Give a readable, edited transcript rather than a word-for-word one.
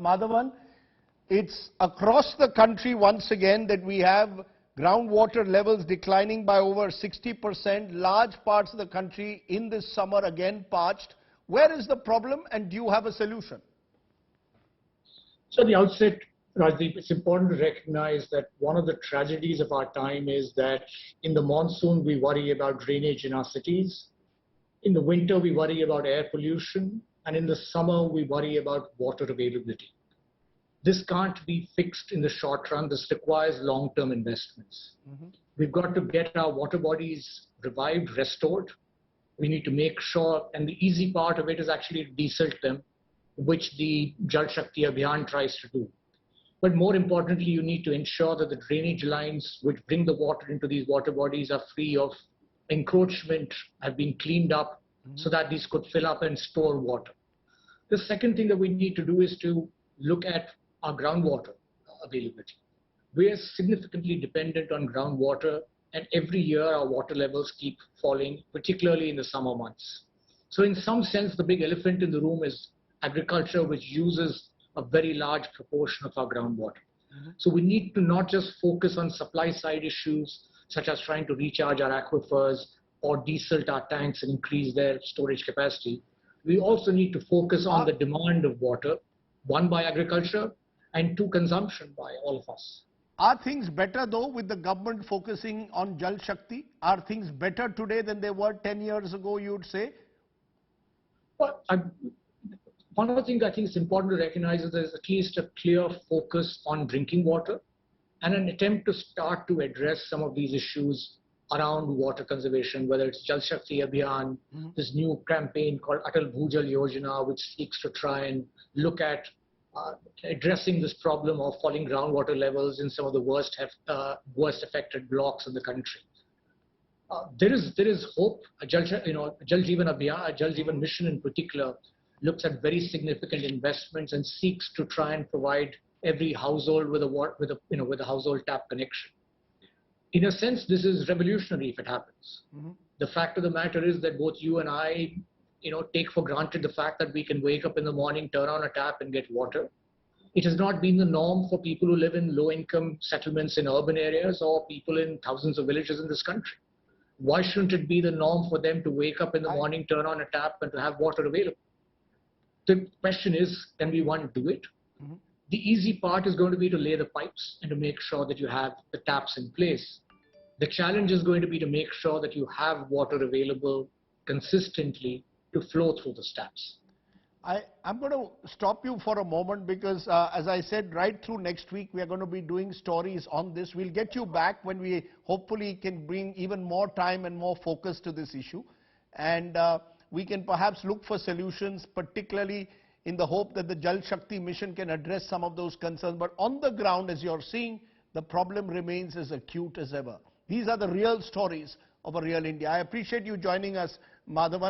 Madhavan, it's across the country once again that we have groundwater levels declining by over 60%. Large parts of the country in this summer again parched. Where is the problem, and do you have a solution? So at the outset, Rajdeep, it's important to recognize that one of the tragedies of our time is that in the monsoon we worry about drainage in our cities. In the winter we worry about air pollution, and in the summer we worry about water availability. This can't be fixed in the short run. This requires long-term investments. We've got to get our water bodies revived, restored. We need to make sure, and the easy part of it is actually to desalt them, which the Jal Shakti Abhiyan tries to do. But more importantly, you need to ensure that the drainage lines which bring the water into these water bodies are free of encroachment, have been cleaned up so that these could fill up and store water. The second thing that we need to do is to look at our groundwater availability. We are significantly dependent on groundwater, and every year our water levels keep falling, particularly in the summer months. So in some sense, the big elephant in the room is agriculture, which uses a very large proportion of our groundwater. So we need to not just focus on supply side issues, such as trying to recharge our aquifers or desalt our tanks and increase their storage capacity. We also need to focus on the demand of water, one by agriculture, and two, consumption by all of us. Are things better though with the government focusing on Jal Shakti? Are things better today than they were 10 years ago, you would say? Well, one of the things I think is important to recognize is there's at least a clear focus on drinking water and an attempt to start to address some of these issues around water conservation, whether it's Jal Shakti Abhiyan, this new campaign called Atal Bhujal Yojana, which seeks to try and look at addressing this problem of falling groundwater levels in some of the worst affected blocks in the country. There is hope. Jal Jeevan Abhiyan, Jal Jeevan Mission in particular, looks at very significant investments and seeks to try and provide every household with a household tap connection. In a sense, this is revolutionary if it happens. The fact of the matter is that both you and I, take for granted the fact that we can wake up in the morning, turn on a tap and get water. It has not been the norm for people who live in low-income settlements in urban areas or people in thousands of villages in this country. Why shouldn't it be the norm for them to wake up in the morning, turn on a tap and to have water available? The question is, can we, one, do it? The easy part is going to be to lay the pipes and to make sure that you have the taps in place. The challenge is going to be to make sure that you have water available consistently to flow through the taps. I'm going to stop you for a moment because, as I said, right through next week, we are going to be doing stories on this. We'll get you back when we hopefully can bring even more time and more focus to this issue. And we can perhaps look for solutions, particularly in the hope that the Jal Shakti mission can address some of those concerns. But on the ground, as you're seeing, the problem remains as acute as ever. These are the real stories of a real India. I appreciate you joining us, Madhavan.